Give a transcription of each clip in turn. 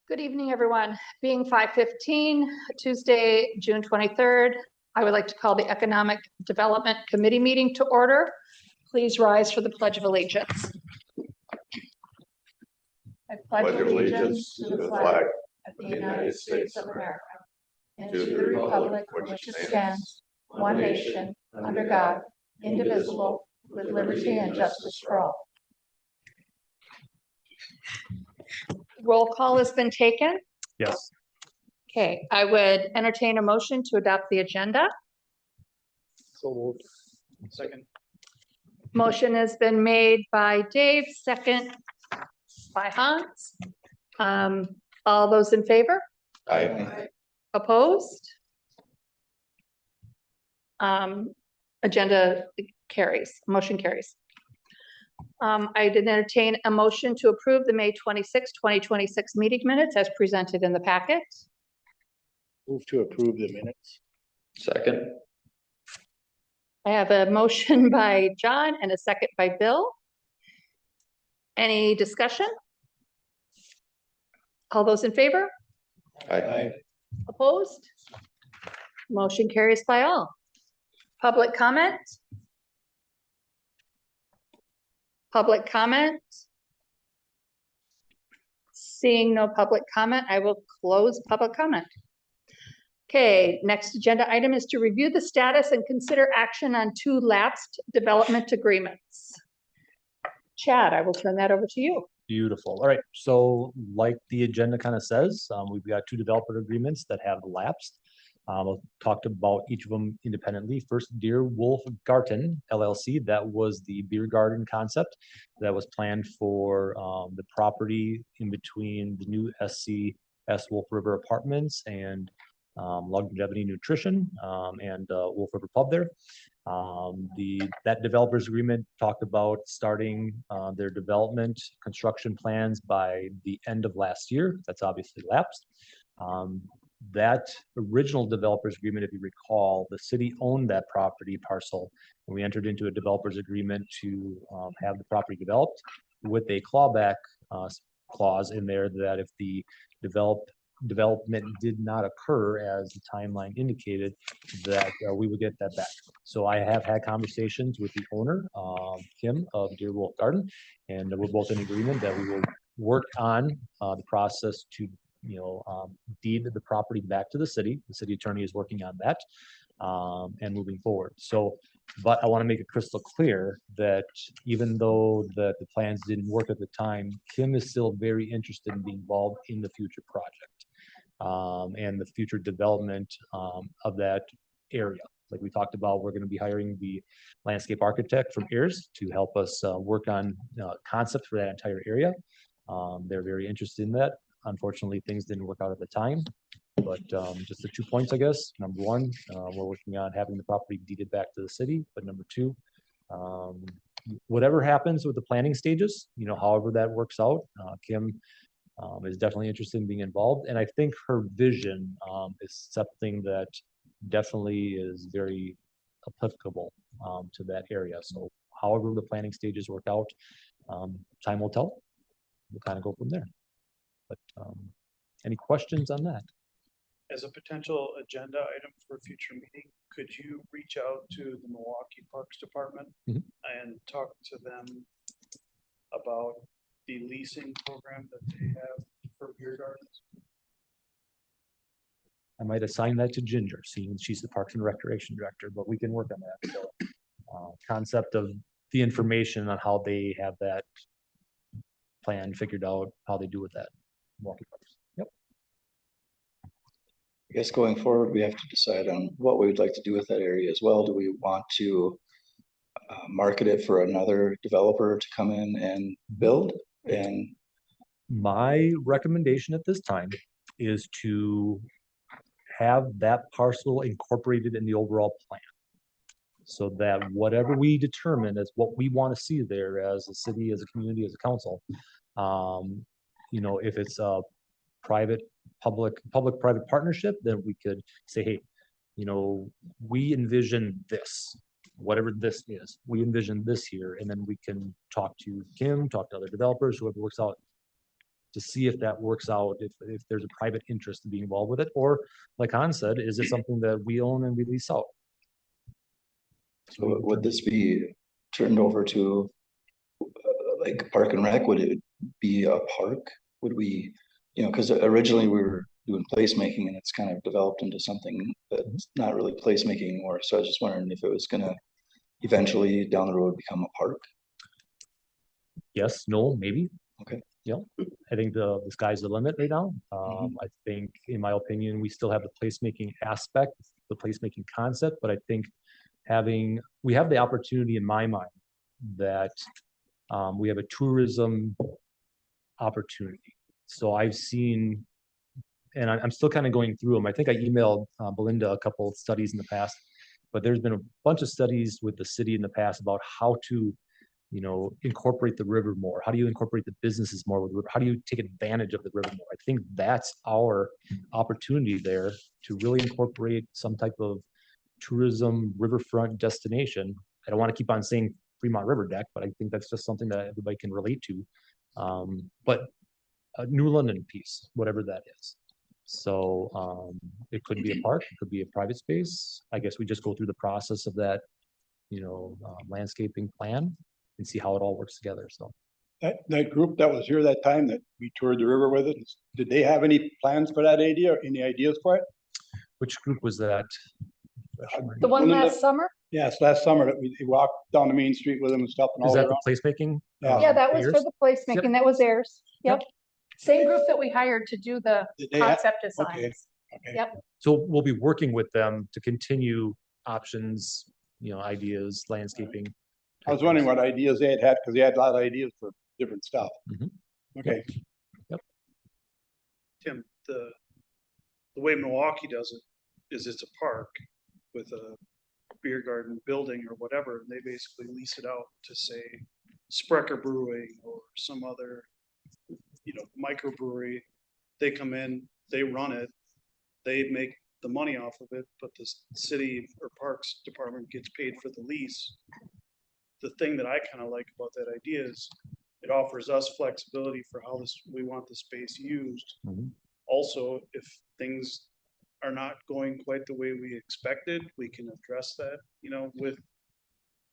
Good evening, everyone. Being 5:15, Tuesday, June 23rd, I would like to call the Economic Development Committee meeting to order. Please rise for the Pledge of Allegiance. I pledge allegiance to the flag of the United States of America and to the republic for which it stands, one nation, under God, indivisible, with liberty and justice for all. Roll call has been taken. Yes. Okay, I would entertain a motion to adopt the agenda. So moved. Second. Motion has been made by Dave, second by Hans. All those in favor? Aye. Opposed? Agenda carries, motion carries. I did entertain a motion to approve the May 26, 2026 meeting minutes as presented in the packet. Move to approve the minutes. Second. I have a motion by John and a second by Bill. Any discussion? All those in favor? Aye. Opposed? Motion carries by all. Public comment? Public comment? Seeing no public comment, I will close public comment. Okay, next agenda item is to review the status and consider action on 2 lapsed development agreements. Chad, I will turn that over to you. Beautiful. All right. So like the agenda kind of says, we've got 2 developer agreements that have lapsed. I'll talk about each of them independently. First, Deer Wolf Garden LLC. That was the beer garden concept that was planned for the property in between the new SCS Wolf River Apartments and Longevity Nutrition and Wolf River Pub there. That developers agreement talked about starting their development construction plans by the end of last year. That's obviously lapsed. That original developers agreement, if you recall, the city owned that property parcel, and we entered into a developers agreement to have the property developed with a clawback clause in there that if the development did not occur as the timeline indicated, that we would get that back. So I have had conversations with the owner, Kim of Deer Wolf Garden, and we're both in agreement that we will work on the process to deed the property back to the city. The city attorney is working on that and moving forward. So, but I want to make it crystal clear that even though the plans didn't work at the time, Kim is still very interested in being involved in the future project and the future development of that area. Like we talked about, we're going to be hiring the landscape architect from Ayers to help us work on concepts for that entire area. They're very interested in that. Unfortunately, things didn't work out at the time, but just the 2 points, I guess. Number 1, we're working on having the property deeded back to the city. But number 2, whatever happens with the planning stages, however that works out, Kim is definitely interested in being involved. And I think her vision is something that definitely is very applicable to that area. So however the planning stages work out, time will tell. We'll kind of go from there. But any questions on that? As a potential agenda item for a future meeting, could you reach out to the Milwaukee Parks Department and talk to them about the leasing program that they have for beer gardens? I might assign that to Ginger, seeing she's the Parks and Recreation Director, but we can work on that. So, concept of the information on how they have that plan figured out, how they do with that. Milwaukee Parks. Yep. I guess going forward, we have to decide on what we would like to do with that area as well. Do we want to market it for another developer to come in and build? And my recommendation at this time is to have that parcel incorporated in the overall plan, so that whatever we determine as what we want to see there as a city, as a community, as a council, if it's a public-private partnership, then we could say, hey, we envision this, whatever this is, we envision this here, and then we can talk to Kim, talk to other developers, whoever works out to see if that works out, if there's a private interest to be involved with it, or like Han said, is it something that we own and we lease out? So would this be turned over to like Park and Rec? Would it be a park? Would we, because originally we were doing placemaking and it's kind of developed into something that's not really placemaking anymore. So I was just wondering if it was gonna eventually down the road become a park. Yes, no, maybe. Okay. Yeah, I think the sky's the limit right now. I think, in my opinion, we still have the placemaking aspect, the placemaking concept, but I think we have the opportunity in my mind that we have a tourism opportunity. So I've seen, and I'm still kind of going through them. I think I emailed Belinda a couple of studies in the past, but there's been a bunch of studies with the city in the past about how to, incorporate the river more. How do you incorporate the businesses more with the river? How do you take advantage of the river more? I think that's our opportunity there to really incorporate some type of tourism riverfront destination. I don't want to keep on saying Fremont River Deck, but I think that's just something that everybody can relate to. But a New London piece, whatever that is. So it could be a park, it could be a private space. I guess we just go through the process of that, landscaping plan and see how it all works together. So That group that was here that time that we toured the river with it, did they have any plans for that idea or any ideas for it? which group was that? The one Belinda- last summer? Yes, last summer that we walked down the main street with them and stuff and Is all that around. the placemaking? Yeah. Yeah, that was for players? the placemaking. That was theirs. Yep. Same group that we hired to do the Did they have- concept okay. designs. Okay. Yep. So we'll be working with them to continue options, ideas, landscaping. I was wondering what ideas they had, because they had a lot of ideas for different stuff. Mhm. Okay, Tim, the way Milwaukee does it is it's a park with a beer garden building or whatever, and they basically lease it out to, say, Sprecher Brewing or some other, microbrewery. They come in, they run it, they make the money off of it, but the city or parks department gets paid for the lease. The thing that I kind of like about that idea is it offers us flexibility for how we want the space used. Mhm. Also, if things are not going quite the way we expected, we can address that,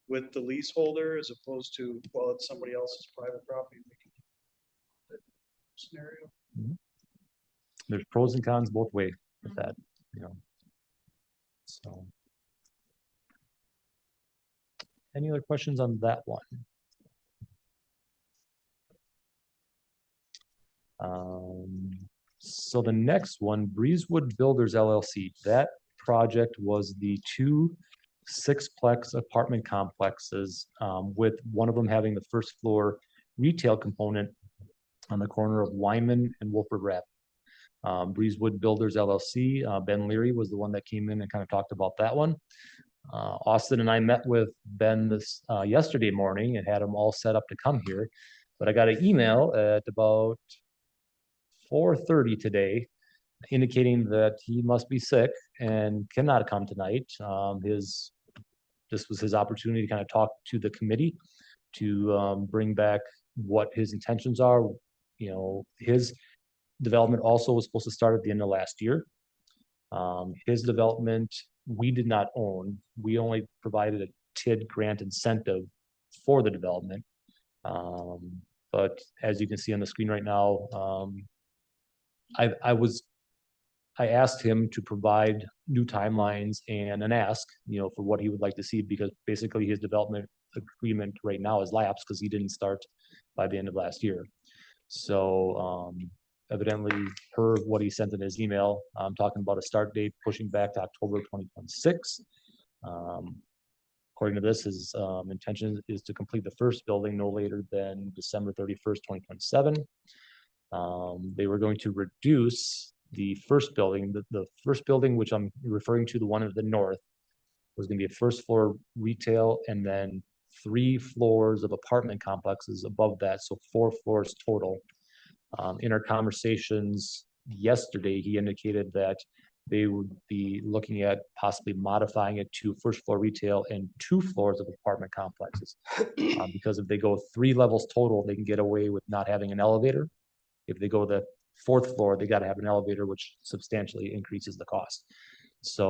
with the leaseholder as opposed to, well, it's somebody else's private property. Scenario. There's pros and cons both ways with that, So. Any other questions on that one? So the next one, Breezewood Builders LLC, that project was the 2 six-plex apartment complexes, with one of them having the first floor retail component on the corner of Wyman and Wolford Rapid. Breezewood Builders LLC, Ben Leary was the one that came in and kind of talked about that one. Austin and I met with Ben this yesterday morning and had him all set up to come here. But I got an email at about 4:30 today indicating that he must be sick and cannot come tonight. This was his opportunity to kind of talk to the committee to bring back what his intentions are. His development also was supposed to start at the end of last year. His development, we did not own. We only provided a TID grant incentive for the development. But as you can see on the screen right now, I asked him to provide new timelines and an ask, for what he would like to see, because basically his development agreement right now is lapsed because he didn't start by the end of last year. So evidently, per what he sent in his email, I'm talking about a start date pushing back to October 2026. According to this, his intention is to complete the first building no later than December 31st, 2027. They were going to reduce the first building, the first building, which I'm referring to, the one at the north, was going to be a first floor retail and then 3 floors of apartment complexes above that, so 4 floors total. In our conversations yesterday, he indicated that they would be looking at possibly modifying it to first floor retail and 2 floors of apartment complexes. Because if they go 3 levels total, they can get away with not having an elevator. if they go to the 4th floor, they gotta have an elevator, which substantially increases the cost. So,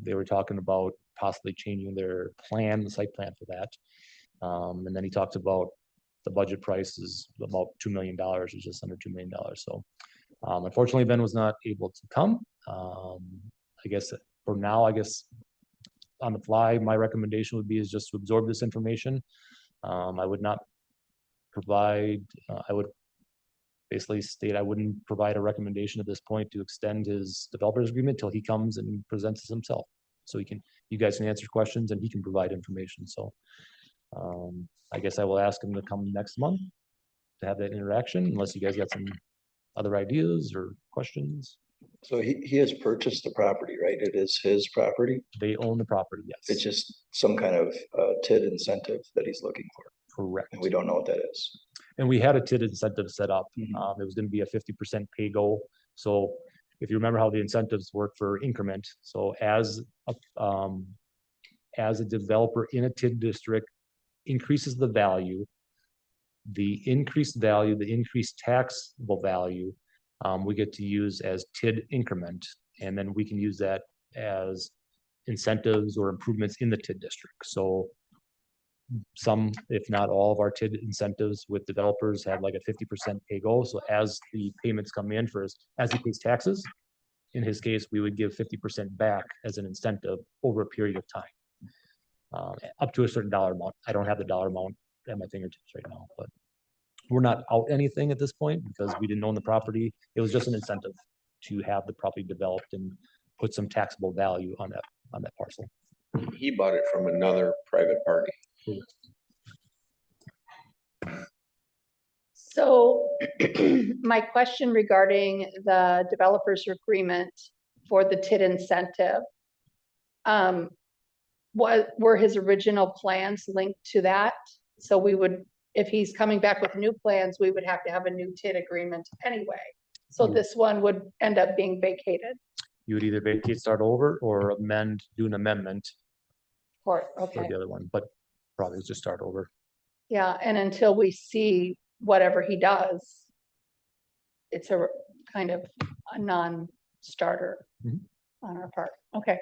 they were talking about possibly changing their plan, the site plan for that. And then he talked about the budget price is about $2 million, or just under $2 million. So, unfortunately, Ben was not able to come. I guess for now, on the fly, my recommendation would be is just to absorb this information. I would not provide, I would basically state I wouldn't provide a recommendation at this point to extend his developers agreement till he comes and presents it himself. So you guys can answer questions and he can provide information. So I guess I will ask him to come next month to have that interaction, unless you guys got some other ideas or questions. So he has purchased the property, right? It is his property. They own the property, yes. It's just some kind of TID incentive that he's looking for. Correct. And we don't know what that is. And we had a TID incentive set up. Mhm. It was gonna be a 50% pay goal. So if you remember how the incentives work for increment, so as a developer in a TID district increases the value, the increased value, the increased taxable value, we get to use as TID increment, and then we can use that as incentives or improvements in the TID district. So some, if not all of our TID incentives with developers have like a 50% pay goal. So as the payments come in as he pays taxes, in his case, we would give 50% back as an incentive over a period of time, up to a certain dollar amount. I don't have the dollar amount at my fingertips right now, but we're not out anything at this point because we didn't own the property. It was just an incentive to have the property developed and put some taxable value on that parcel. He bought it from another private party. So my question regarding the developers agreement for the TID incentive, were his original plans linked to that? So we would, if he's coming back with new plans, we would have to have a new TID agreement anyway. So this one would end up being vacated. You would either vacate, start over, or do an amendment Or, for okay, the other one, but probably just start over. yeah, and until we see whatever he does, it's a kind of a non-starter Mhm. on our part. Okay,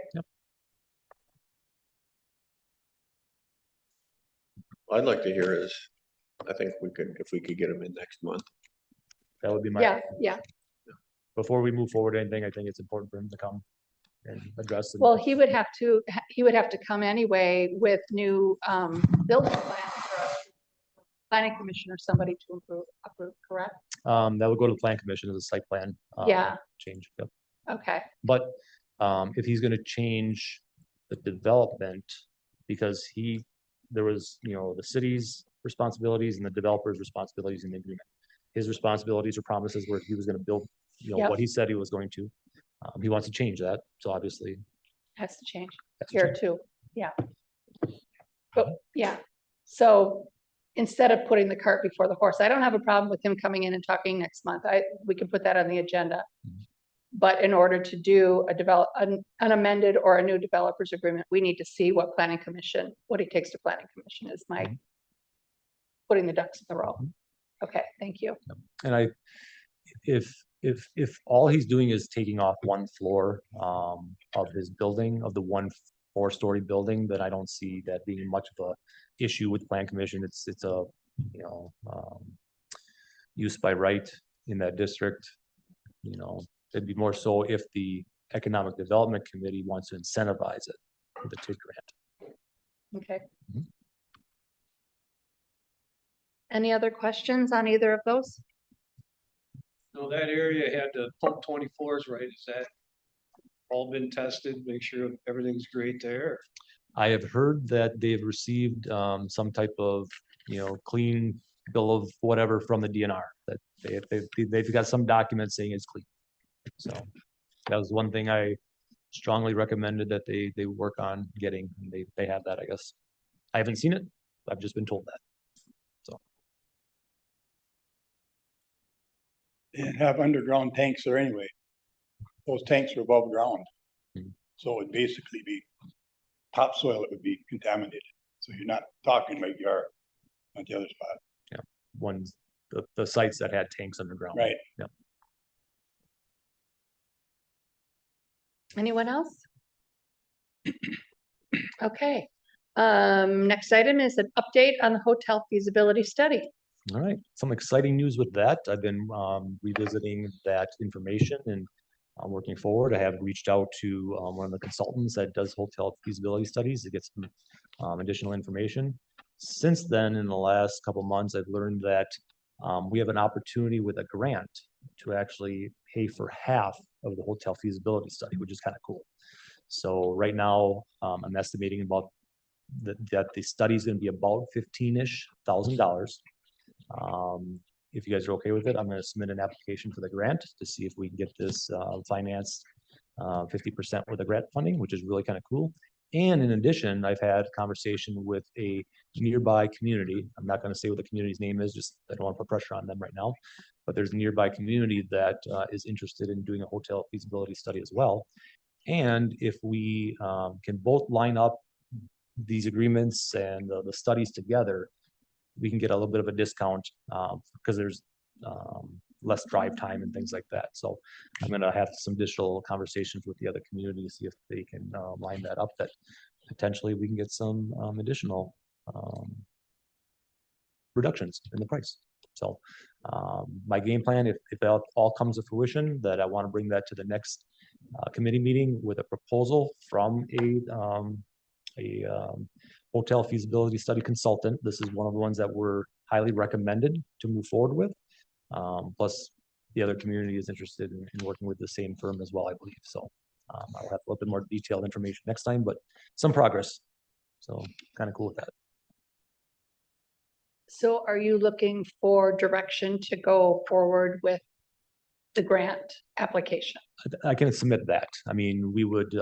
I'd like to hear is, I think if we could get him in next month. That would be my, yeah. before we move forward anything, I think it's important for him to come and address. Well, he would have to come anyway with new building plans for us. Planning commission or somebody to approve, correct? That would go to the plan commission as a site plan. Yeah. Change, yep. Okay, But if he's gonna change the development, because there was, the city's responsibilities and the developer's responsibilities in the agreement. His responsibilities or promises were he was gonna build, Yep. what he said he was going to. He wants to change that, so obviously. has to change that's a here change. too, yeah. But, yeah, so instead of putting the cart before the horse, I don't have a problem with him coming in and talking next month. We can put that on the agenda. Mhm. But in order to do an amended or a new developers agreement, we need to see what he takes to planning commission is my Mhm. putting the ducks in the row. Mhm. Okay, thank you. And if all he's doing is taking off one floor of his building, of the 4-story building, then I don't see that being much of a issue with plan commission. It's a, use by right in that district. It'd be more so if the Economic Development Committee wants to incentivize it with the TID grant. Okay. Mhm. Any other questions on either of those? No, that area had the pump 24s, right? Is that all been tested? Make sure everything's great there. I have heard that they've received some type of, clean bill of whatever from the DNR, that they've got some documents saying it's clean. So that was one thing I strongly recommended that they work on getting, and they have that, I guess. I haven't seen it, I've just been told that. They didn't have underground tanks there anyway. Those tanks are above ground. Mhm. So it'd basically be topsoil that would be contaminated. So you're not talking like you are at the other spot. One's the sites that had tanks underground. Right. Yeah. Anyone else? Okay, next item is an update on the hotel feasibility study. All right, some exciting news with that. I've been revisiting that information and working forward. I have reached out to one of the consultants that does hotel feasibility studies to get some additional information. Since then, in the last couple months, I've learned that we have an opportunity with a grant to actually pay for half of the hotel feasibility study, which is kind of cool. So right now, I'm estimating about that the study is going to be about $15,000. If you guys are okay with it, I'm going to submit an application for the grant to see if we can get this financed 50% with the grant funding, which is really kind of cool. And in addition, I've had conversation with a nearby community. I'm not going to say what the community's name is, just I don't want to put pressure on them right now. But there's a nearby community that is interested in doing a hotel feasibility study as well. And if we can both line up these agreements and the studies together, we can get a little bit of a discount because there's less drive time and things like that. So I'm going to have some additional conversations with the other communities, see if they can line that up, that potentially we can get some additional reductions in the price. So my game plan, if it all comes to fruition, that I want to bring that to the next committee meeting with a proposal from a hotel feasibility study consultant. This is one of the ones that were highly recommended to move forward with. Plus the other community is interested in working with the same firm as well, I believe. So I'll have a little bit more detailed information next time, but some progress. So kind of cool with that. So are you looking for direction to go forward with the grant application? I can submit that. I mean, we would,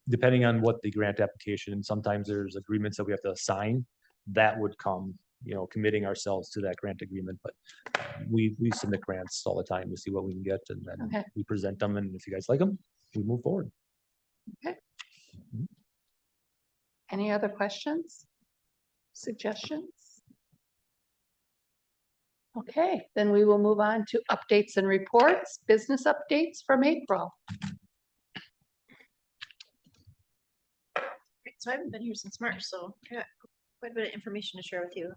depending on what the grant application, sometimes there's agreements that we have to sign. That would come, committing ourselves to that grant agreement. But we submit grants all the time to see what we can get, and then we present them. And if you guys like them, we move forward. Okay. Any other questions? Suggestions? Okay, then we will move on to updates and reports, business updates from April. So I haven't been here since March, so I got quite a bit of information to share with you.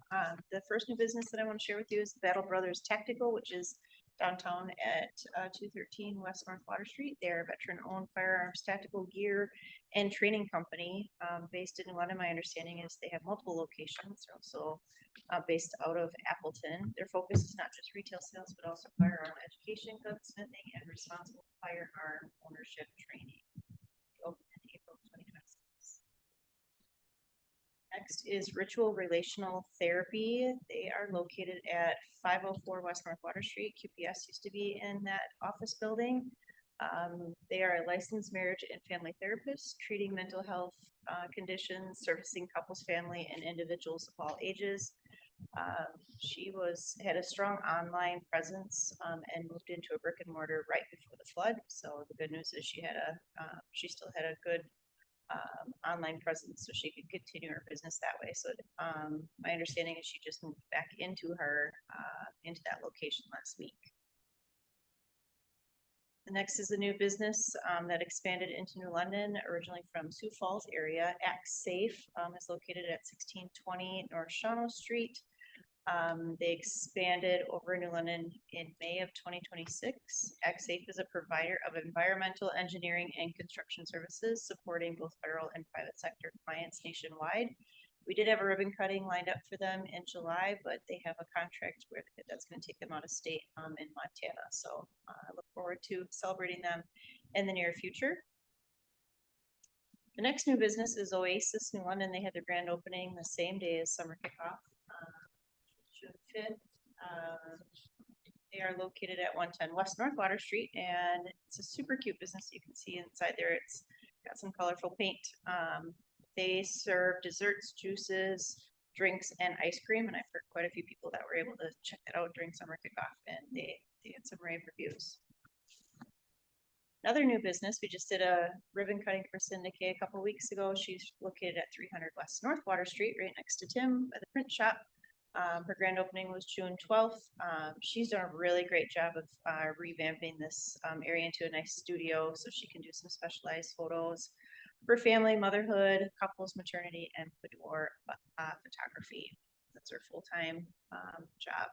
The first new business that I want to share with you is Battle Brothers Tactical, which is downtown at 213 West North Water Street. They're a veteran-owned firearms tactical gear and training company based in London. My understanding is they have multiple locations. They're also based out of Appleton. Their focus is not just retail sales, but also firearm education, gunsmithing, and responsible firearm ownership training. Opened in April 2026. Next is Ritual Relational Therapy. They are located at 504 West North Water Street. QPS used to be in that office building. They are a licensed marriage and family therapist, treating mental health conditions, servicing couples, family, and individuals of all ages. She had a strong online presence and moved into a brick and mortar right before the flood. So the good news is she still had a good online presence, so she could continue her business that way. So my understanding is she just moved back into that location last week. The next is a new business that expanded into New London, originally from Sioux Falls area. Axe Safe is located at 1620 North Shawano Street. They expanded over New London in May of 2026. Axe Safe is a provider of environmental engineering and construction services, supporting both federal and private sector clients nationwide. We did have a ribbon cutting lined up for them in July, but they have a contract that's going to take them out of state in Montana. So I look forward to celebrating them in the near future. The next new business is Oasis New London. They had their grand opening the same day as summer kickoff, June 5th. They are located at 110 West North Water Street, and it's a super cute business. You can see inside there, it's got some colorful paint. They serve desserts, juices, drinks, and ice cream. And I've heard quite a few people that were able to check that out during summer kickoff, and they had some rave reviews. Another new business, we just did a ribbon cutting for Cindy Kay a couple weeks ago. She's located at 300 West North Water Street, right next to Tim by the print shop. Her grand opening was June 12th. She's done a really great job of revamping this area into a nice studio so she can do some specialized photos for family, motherhood, couples, maternity, and boudoir photography. That's her full-time job.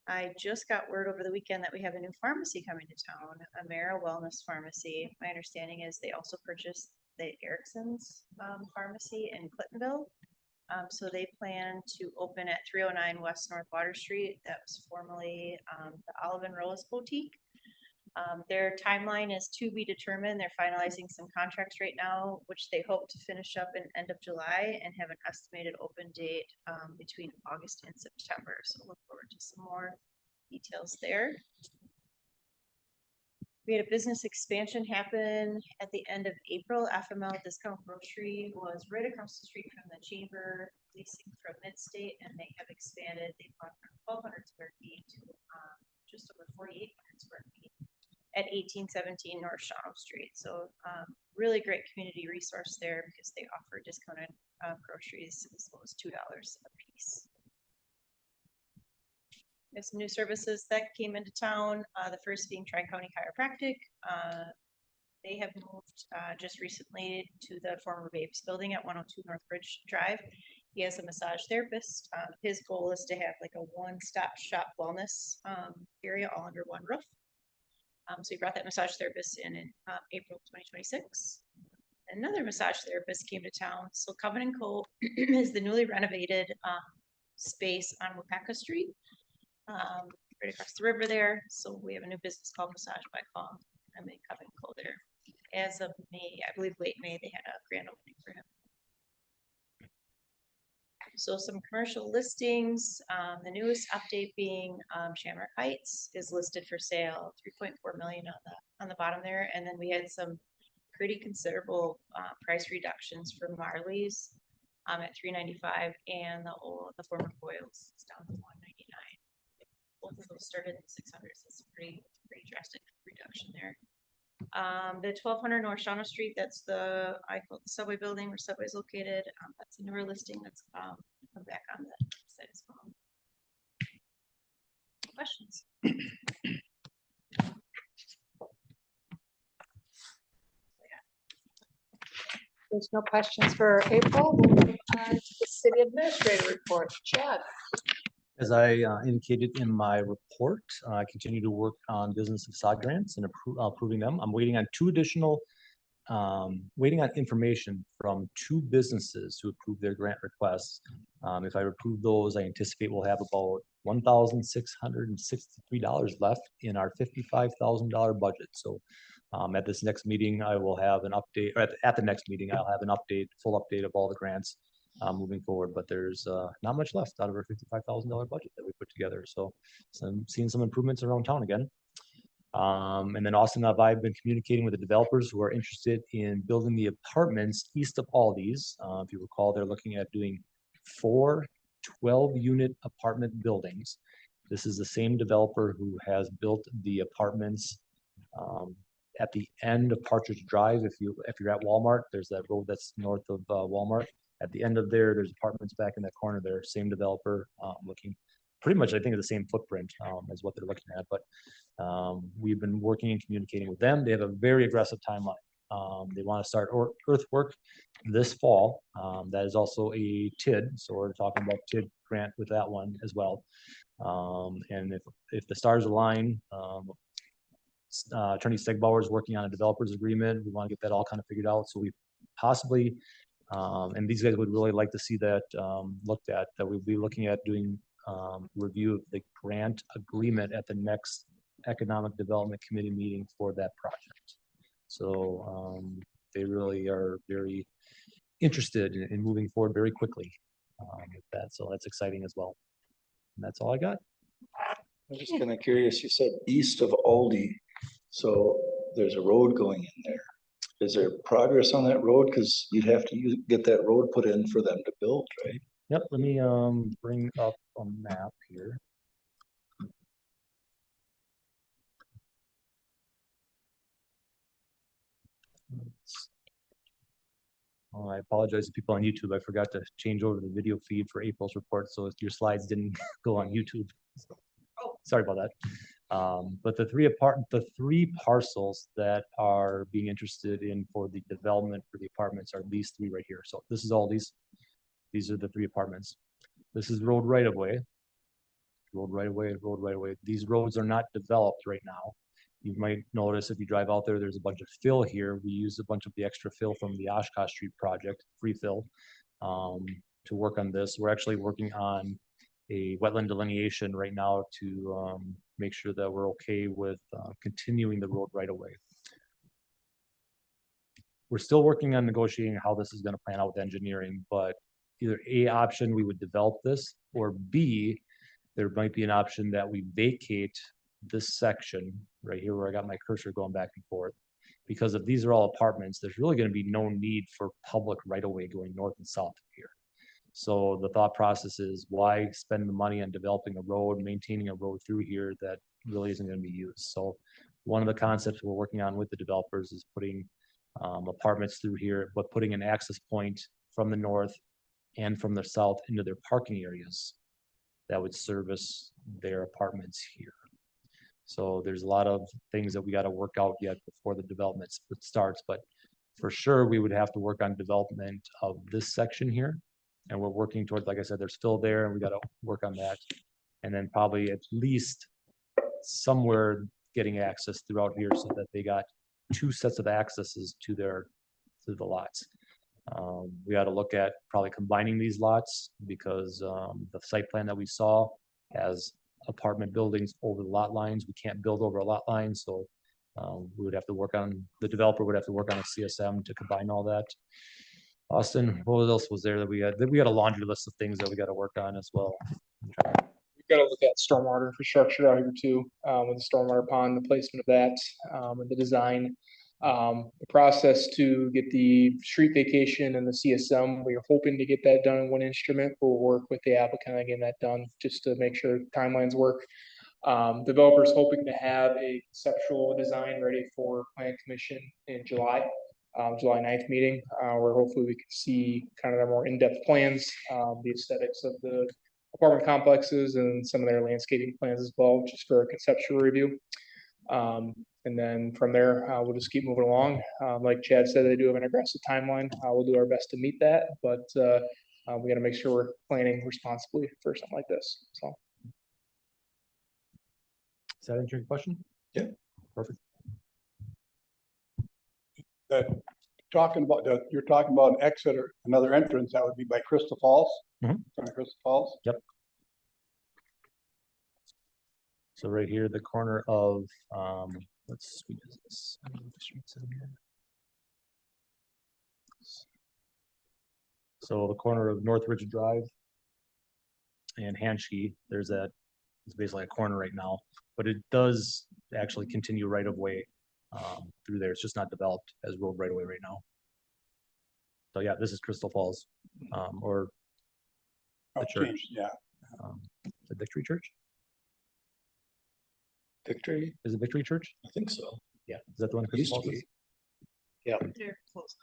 I just got word over the weekend that we have a new pharmacy coming to town, Amera Wellness Pharmacy. My understanding is they also purchased the Erickson's Pharmacy in Clintonville. So they plan to open at 309 West North Water Street. That was formerly the Olive and Rose Boutique. Their timeline is to be determined. They're finalizing some contracts right now, which they hope to finish up in end of July and have an estimated open date between August and September. So look forward to some more details there. We had a business expansion happen at the end of April. FML Discount Grocery was right across the street from the chamber, leasing from Midstate, and they have expanded. They've gone from 1,200 square feet to just over 4,800 square feet at 1817 North Shawano Street. So really great community resource there because they offer discounted groceries as low as $2 a piece. There's some new services that came into town. The first being Tri-County Chiropractic. They have moved just recently to the former Babes building at 102 North Ridge Drive. He has a massage therapist. His goal is to have like a one-stop shop wellness area all under one roof. So he brought that massage therapist in April 2026. Another massage therapist came to town. So Covenant Co is the newly renovated space on Wapaka Street. Right across the river there. So we have a new business called Massage by Calm. I made Covenant Co there. As of May, I believe late May, they had a grand opening for him. So some commercial listings, the newest update being Shamrock Heights is listed for sale, 3.4 million on the bottom there. And then we had some pretty considerable price reductions for Marley's at $395 and the former Boyles is down to $199. Both of those started in the 600s. It's a pretty drastic reduction there. The 1200 North Shawano Street, that's I call it the Subway building where Subway is located. That's a newer listing that's come back on the site as well. Questions? There's no questions for April. We'll move on to the city administrator report. Chad. As I indicated in my report, I continue to work on business facade grants and approving them. I'm waiting on waiting on information from 2 businesses to approve their grant requests. If I approve those, I anticipate we'll have about $1,663 left in our $55,000 budget. So at this next meeting, I will have an update, or at the next meeting, I'll have an update, full update of all the grants moving forward, but there's not much left out of our $55,000 budget that we put together. So I'm seeing some improvements around town again. And then Austin and I've been communicating with the developers who are interested in building the apartments east of Aldi's. If you recall, they're looking at doing 4 12-unit apartment buildings. This is the same developer who has built the apartments at the end of Partridge Drive. If you're at Walmart, there's that road that's north of Walmart. At the end of there's apartments back in that corner there. Same developer, looking pretty much, I think, the same footprint as what they're looking at. But we've been working and communicating with them. They have a very aggressive timeline. They want to start earthwork this fall. That is also a TID, so we're talking about TID grant with that one as well. And if the stars align, Attorney Stegbauer is working on a developers agreement. We want to get that all kind of figured out. So we possibly, and these guys would really like to see that looked at, that we'll be looking at doing review of the grant agreement at the next Economic Development Committee meeting for that project. So they really are very interested in moving forward very quickly with that. So that's exciting as well. And that's all I got. I'm just kind of curious, you said east of Aldi, so there's a road going in there. Is there progress on that road? Because you'd have to get that road put in for them to build, right? Yep, let me bring up a map here. I apologize to people on YouTube. I forgot to change over the video feed for April's report, so your slides didn't go on YouTube. So, sorry about that. But the three parcels that are being interested in for the development for the apartments are these three right here. So this is all these are the three apartments. This is road right of way. Road right of way, road right of way. These roads are not developed right now. You might notice if you drive out there, there's a bunch of fill here. We use a bunch of the extra fill from the Oshkosh Street project, free fill, to work on this. We're actually working on a wetland delineation right now to make sure that we're okay with continuing the road right away. We're still working on negotiating how this is going to plan out with engineering, but either A option, we would develop this, or B, there might be an option that we vacate this section right here where I got my cursor going back and forth. Because if these are all apartments, there's really going to be no need for public right of way going north and south of here. So the thought process is, why spend the money on developing a road, maintaining a road through here that really isn't going to be used? So one of the concepts we're working on with the developers is putting apartments through here, but putting an access point from the north and from the south into their parking areas that would service their apartments here. So there's a lot of things that we got to work out yet before the development starts, but for sure we would have to work on development of this section here. And we're working towards, like I said, there's fill there and we got to work on that. And then probably at least somewhere getting access throughout here so that they got two sets of accesses to the lots. We got to look at probably combining these lots because the site plan that we saw has apartment buildings over the lot lines. We can't build over a lot line, so we would have to work on, the developer would have to work on a CSM to combine all that. Austin, what else was there that we had? We got a laundry list of things that we got to work on as well. We've got to look at stormwater infrastructure out here too, with the stormwater pond, the placement of that, and the design. The process to get the street vacation and the CSM, we are hoping to get that done in one instrument. We'll work with the applicant on getting that done just to make sure timelines work. Developers hoping to have a conceptual design ready for plan commission in July 9th meeting, where hopefully we can see kind of their more in-depth plans, the aesthetics of the apartment complexes and some of their landscaping plans as well, just for a conceptual review. And then from there, we'll just keep moving along. Like Chad said, they do have an aggressive timeline. We'll do our best to meet that, but we got to make sure we're planning responsibly for something like this. So. Does that answer your question? Yeah. Perfect. You're talking about an exit or another entrance, that would be by Crystal Falls? Mhm. From Crystal Falls? Yep. So right here, the corner of, what street is this? I don't know what street's in here. So the corner of North Ridge Drive and Hanshee, there's that, it's basically a corner right now, but it does actually continue right of way through there. It's just not developed as road right away right now. So yeah, this is Crystal Falls, or the church. Yeah. The Victory Church? Victory? Is it Victory Church? I think so. Yeah, is that the one? Used Crystal to Falls be. is? They're close.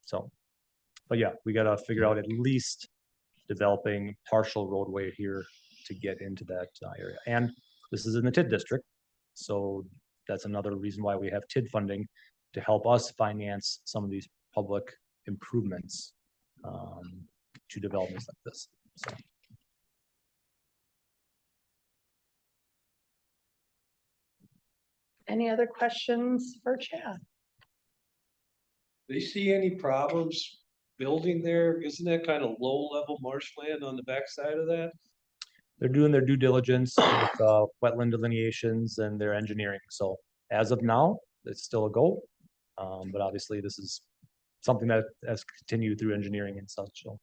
So, but yeah, we gotta figure out at least developing partial roadway here to get into that area. And this is in the TID district. So that's another reason why we have TID funding to help us finance some of these public improvements to developments like this. So. Any other questions for Chad? They see any problems building there? Isn't that kind of low level marshland on the backside of that? They're doing their due diligence with wetland delineations and their engineering. So as of now, it's still a go. But obviously this is something that has continued through engineering and such. So.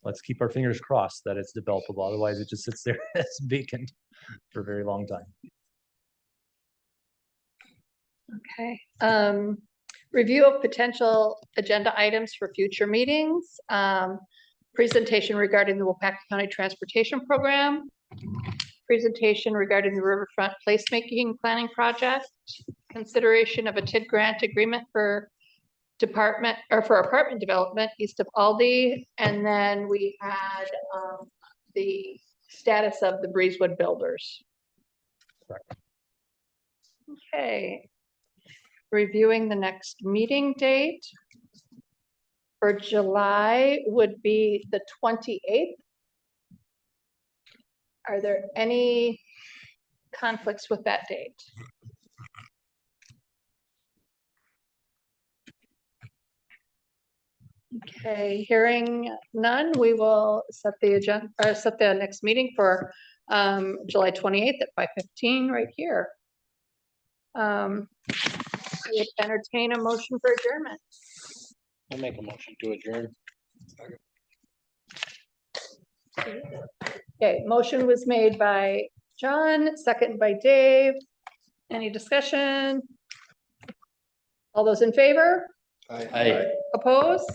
Let's keep our fingers crossed that it's developable. Otherwise, it just sits there as vacant for a very long time. Okay. Review of potential agenda items for future meetings. Presentation regarding the Wapaka County Transportation Program. presentation regarding the riverfront placemaking planning project. Consideration of a TID grant agreement for department or for apartment development east of Aldi. And then we had the status of the Breezewood builders. Okay. Reviewing the next meeting date for July would be the 28th. Are there any conflicts with that date? Okay, hearing none, we will set the agenda, or set the next meeting for July 28th at 5:15 right here. I would entertain a motion for adjournment. I'll make a motion to adjourn. Okay, motion was made by John, second by Dave. Any discussion? All those in favor? Aye. Opposed?